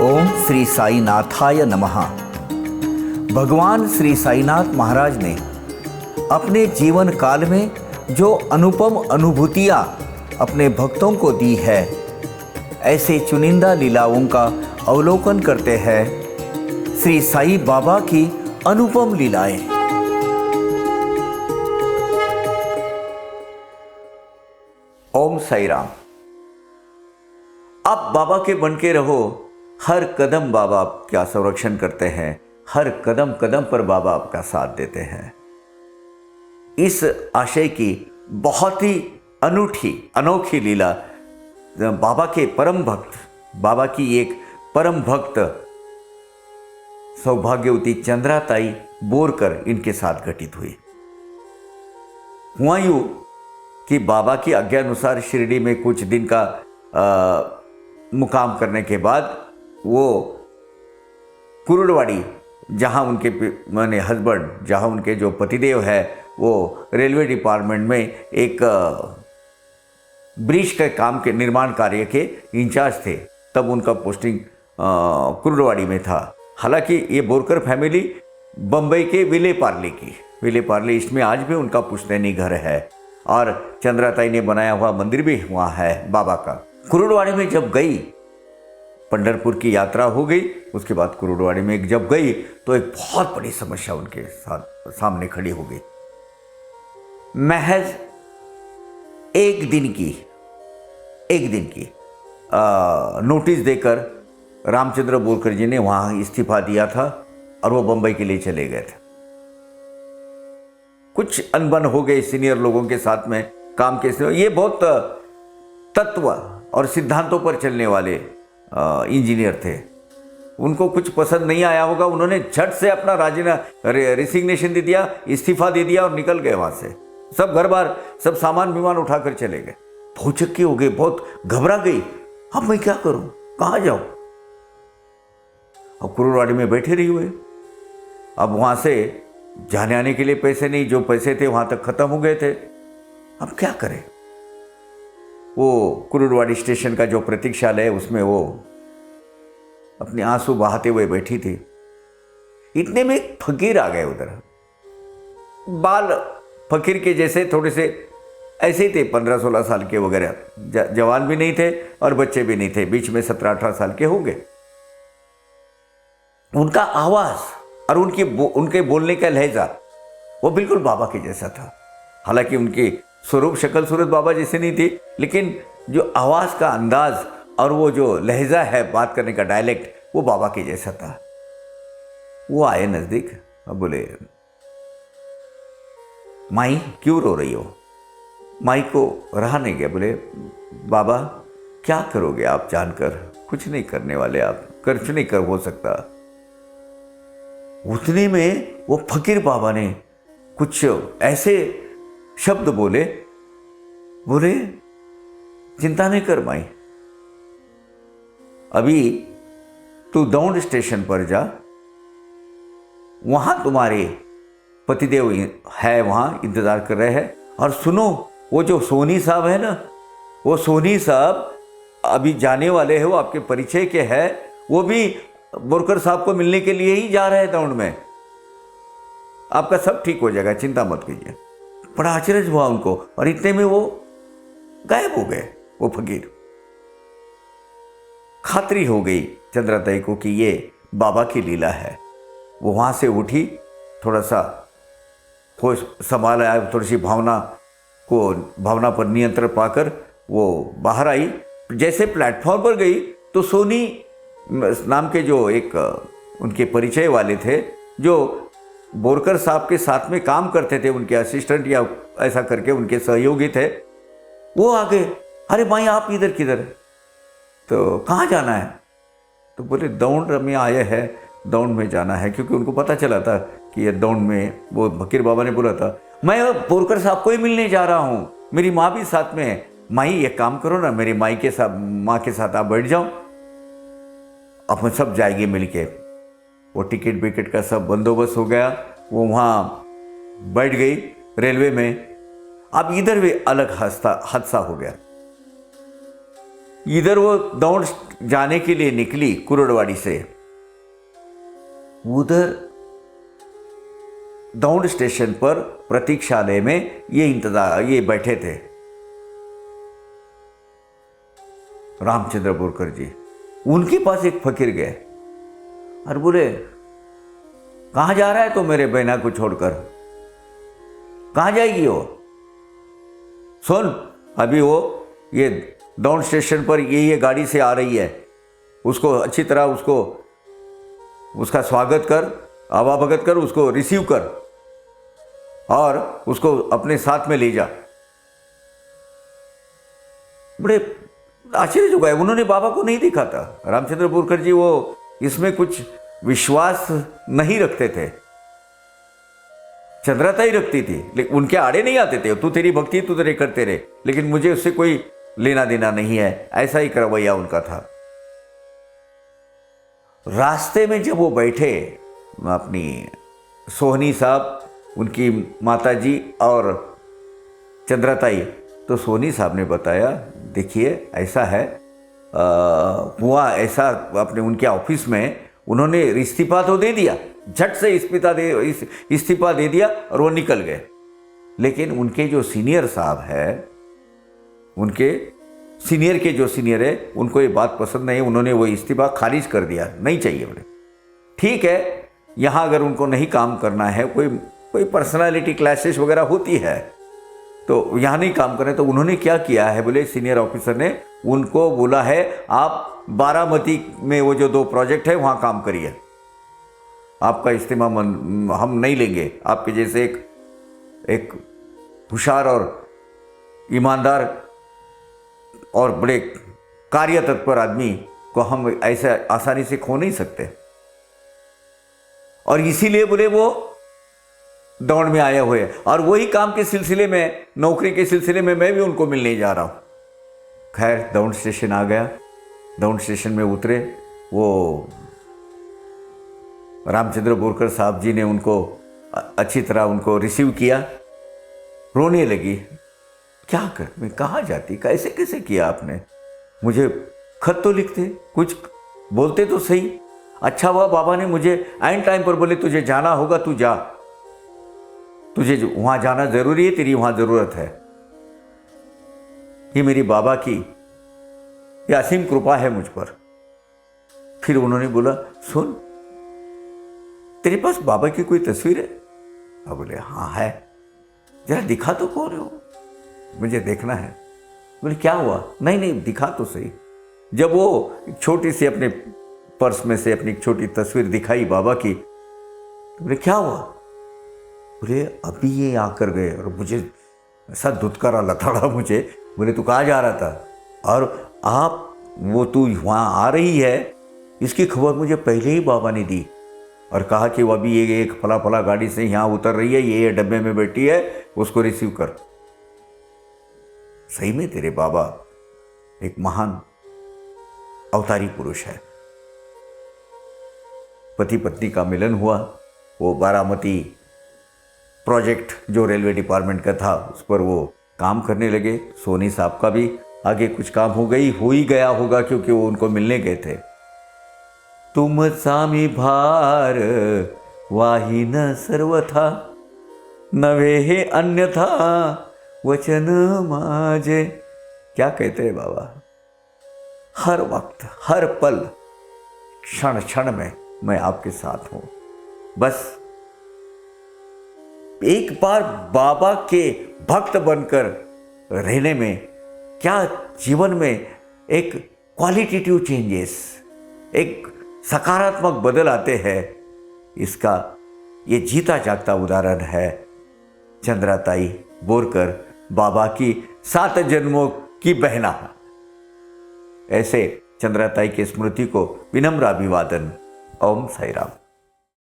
ओम श्री साईनाथाय नमः। भगवान श्री साईनाथ महाराज ने अपने जीवन काल में जो अनुपम अनुभूतियाँ अपने भक्तों को दी है, ऐसे चुनिंदा लीलाओं का अवलोकन करते हैं श्री साई बाबा की अनुपम लीलाएं। ओम साई राम। आप बाबा के बन के रहो, हर कदम बाबा आपका संरक्षण करते हैं, हर कदम कदम पर बाबा आपका साथ देते हैं। इस आशय की बहुत ही अनोखी लीला बाबा के परम भक्त, बाबा की एक परम भक्त सौभाग्यवती चंद्राताई बोरकर इनके साथ घटित हुई। हुआ यूं कि बाबा की आज्ञानुसार शिरडी में कुछ दिन का मुकाम करने के बाद वो कुरुड़वाड़ी, जहाँ उनके माने हस्बैंड, जहाँ उनके जो पतिदेव है वो रेलवे डिपार्टमेंट में एक ब्रिज के काम के निर्माण कार्य के इंचार्ज थे, तब उनका पोस्टिंग कुरुड़वाड़ी में था। हालांकि ये बोरकर फैमिली बम्बई के विले पार्ले इसमें आज भी उनका पुश्तैनी घर है और चंद्राताई ने बनाया हुआ मंदिर भी वहाँ है बाबा का। कुरुड़वाड़ी में जब गई, पंढरपुर की यात्रा हो गई, उसके बाद कुरुड़वाड़ी में जब गई तो एक बहुत बड़ी समस्या उनके सामने खड़ी हो गई। महज एक दिन की नोटिस देकर रामचंद्र बोरकर जी ने वहाँ इस्तीफा दिया था और वो बंबई के लिए चले गए थे। कुछ अनबन हो गए सीनियर लोगों के साथ में काम के। ये बहुत तत्व और सिद्धांतों पर चलने वाले इंजीनियर थे, उनको कुछ पसंद नहीं आया होगा, उन्होंने झट से अपना रिसिग्नेशन दे दिया, इस्तीफा दे दिया और निकल गए वहाँ से। सब घर बार सब सामान विमान उठाकर चले गए। भौचक्की हो गई, बहुत घबरा गई, अब मैं क्या करूं, कहाँ जाऊं। अब कुरुड़वाड़ी में बैठे रही हुए, अब वहाँ से जाने आने के लिए पैसे नहीं, जो पैसे थे वहाँ तक खत्म हो गए थे। अब क्या करें। वो कुरुड़वाड़ी स्टेशन का जो प्रतीक्षालय है उसमें वो अपने आंसू बहाते हुए बैठी थी। इतने में एक फकीर आ गए उधर, बाल फकीर के जैसे, थोड़े से ऐसे ही थे, 15-16 साल के वगैरह, जवान भी नहीं थे और बच्चे भी नहीं थे, बीच में 17-18 साल के होंगे। उनका आवाज़ और उनके बोलने का लहजा वो बिल्कुल बाबा के जैसा था। हालांकि उनकी स्वरूप शक्ल सूरत बाबा जैसे नहीं थी, लेकिन जो आवाज़ का अंदाज और वो जो लहजा है बात करने का डायलेक्ट, वो बाबा के जैसा था। वो आए नज़दीक, अब बोले, माई क्यों रो रही हो। माई को रहा नहीं गया, बोले, बाबा क्या करोगे आप जानकर, कुछ नहीं करने वाले आप, कुछ नहीं कर हो सकता। उतने में वो फकीर बाबा ने कुछ ऐसे शब्द बोले, चिंता नहीं कर माई, अभी तू दौंड स्टेशन पर जा, वहां तुम्हारे पतिदेव है, वहां इंतजार कर रहे हैं। और सुनो, वो जो सोनी साहब है ना, वो सोनी साहब अभी जाने वाले हैं, वो आपके परिचय के हैं, वो भी बोरकर साहब को मिलने के लिए ही जा रहे हैं दौंड में। आपका सब ठीक हो जाएगा, चिंता मत कीजिए। बड़ा आश्चर्य हुआ उनको, और इतने में वो गायब हो गए। वो फकीर, खातरी हो गई चंद्राताई को कि ये बाबा की लीला है। वो वहां से उठी, थोड़ा सा होश संभाल आया, थोड़ी सी भावना पर नियंत्रण पाकर वो बाहर आई। जैसे प्लेटफॉर्म पर गई तो सोनी नाम के जो एक उनके परिचय वाले थे, जो बोरकर साहब के साथ में काम करते थे, उनके असिस्टेंट या ऐसा करके उनके सहयोगी थे, वो आ गए। अरे भाई आप इधर किधर, तो कहाँ जाना है। तो बोले दौंड में आए हैं, दौंड में जाना है, क्योंकि उनको पता चला था कि ये दौंड में, वो फकीर बाबा ने बोला था, मैं बोरकर साहब को ही मिलने जा रहा हूँ, मेरी माँ भी साथ में है। माई एक काम करो ना, मेरी माँ के साथ आप बैठ जाओ, अपन सब जाएंगे मिलके। वो टिकट विकेट का सब बंदोबस्त हो गया, वो वहाँ बैठ गई रेलवे में। अब इधर भी अलग हादसा हो गया। इधर वो दौड़ जाने के लिए निकली कुरड़वाड़ी से, उधर दौड़ स्टेशन पर प्रतीक्षालय में ये बैठे थे रामचंद्र बोरकर जी। उनके पास एक फकीर गए और बोले, कहाँ जा रहा है तो मेरे बहना को छोड़कर, कहाँ जाएगी वो? सुन, अभी वो ये दौड़ स्टेशन पर ये गाड़ी से आ रही है, उसको अच्छी तरह उसका स्वागत कर, आवाभगत कर, उसको रिसीव कर और उसको अपने साथ में ले जा। बड़े आश्चर्य हो गए, उन्होंने बाबा को नहीं देखा था। रामचंद्र बोरकर जी वो इसमें कुछ विश्वास नहीं रखते थे, चंद्रता ही रखती थी, लेकिन उनके आड़े नहीं आते थे। तू तेरी भक्ति तू तेरे करते रहे, लेकिन मुझे उससे कोई लेना देना नहीं है, ऐसा ही रवैया उनका था। रास्ते में जब वो बैठे, अपनी सोहनी साहब, उनकी माताजी और चंद्रताई, तो सोहनी साहब ने बताया, देखिए ऐसा है, हुआ ऐसा, अपने उनके ऑफिस में उन्होंने इस्तीफा तो दे दिया, झट से इस्तीफा दे दिया और वो निकल गए। लेकिन उनके जो सीनियर साहब है, उनके सीनियर के जो सीनियर है, उनको ये बात पसंद नहीं, उन्होंने वो इस्तीफा खारिज कर दिया, नहीं चाहिए बोले। ठीक है, यहाँ अगर उनको नहीं काम करना है, कोई पर्सनालिटी क्लैशेस वगैरह होती है तो यहाँ नहीं काम करें। तो उन्होंने क्या किया है बोले, सीनियर ऑफिसर ने उनको बोला है, आप बारामती में वो जो 2 प्रोजेक्ट है वहाँ काम करिए, आपका इस्तीफा हम नहीं लेंगे। आपके जैसे एक होशियार और ईमानदार और बड़े कार्य तत्पर आदमी को हम ऐसे आसानी से खो नहीं सकते। और इसीलिए बोले वो दौड़ में आए हुए हैं, और वही काम के सिलसिले में, नौकरी के सिलसिले में मैं भी उनको मिलने जा रहा हूं। खैर दौड़ स्टेशन आ गया, दौड़ स्टेशन में उतरे, वो रामचंद्र बोरकर साहब जी ने उनको अच्छी तरह उनको रिसीव किया। रोने लगी, क्या कर, मैं कहाँ जाती, कैसे कैसे किया आपने, मुझे खत तो लिखते, कुछ बोलते तो सही। अच्छा हुआ बाबा ने मुझे ऐन टाइम पर बोले, तुझे जाना होगा तू जा, तुझे वहां जाना जरूरी है, तेरी वहां जरूरत है। ये मेरी बाबा की ये असीम कृपा है मुझ पर। फिर उन्होंने बोला, सुन तेरे पास बाबा की कोई तस्वीर है? अब बोले हाँ है, जरा दिखा तो कौन हो, मुझे देखना है। बोले क्या हुआ? नहीं नहीं दिखा तो सही। जब वो छोटी सी अपने पर्स में से अपनी एक छोटी तस्वीर दिखाई बाबा की, तो बोले क्या हुआ? बोले अभी ये आकर गए और मुझे ऐसा धुतकारा लताड़ा मुझे। बोले तू कहाँ जा रहा था? और वो तू वहाँ आ रही है, इसकी खबर मुझे पहले ही बाबा ने दी और कहा कि वो अभी ये एक फला गाड़ी से यहाँ उतर रही है, ये डब्बे में बैठी है, उसको रिसीव कर। सही में तेरे बाबा एक महान अवतारी पुरुष है। पति पत्नी का मिलन हुआ, वो बारामती प्रोजेक्ट जो रेलवे डिपार्टमेंट का था उस पर वो काम करने लगे। सोनी साहब का भी आगे कुछ काम हो ही गया होगा, क्योंकि वो उनको मिलने गए थे। तुम सामी भार वाही न सर्वथा, नवे हे अन्यथा वचन माजे। क्या कहते हैं बाबा? हर वक्त, हर पल, क्षण क्षण में मैं आपके साथ हूं। बस एक बार बाबा के भक्त बनकर रहने में क्या जीवन में एक क्वालिटेटिव चेंजेस, एक सकारात्मक बदल आते हैं, इसका ये जीता जागता उदाहरण है चंद्राताई बोरकर, बाबा की 7 जन्मों की बहना। ऐसे चंद्राताई की स्मृति को विनम्र अभिवादन। ओम साई राम।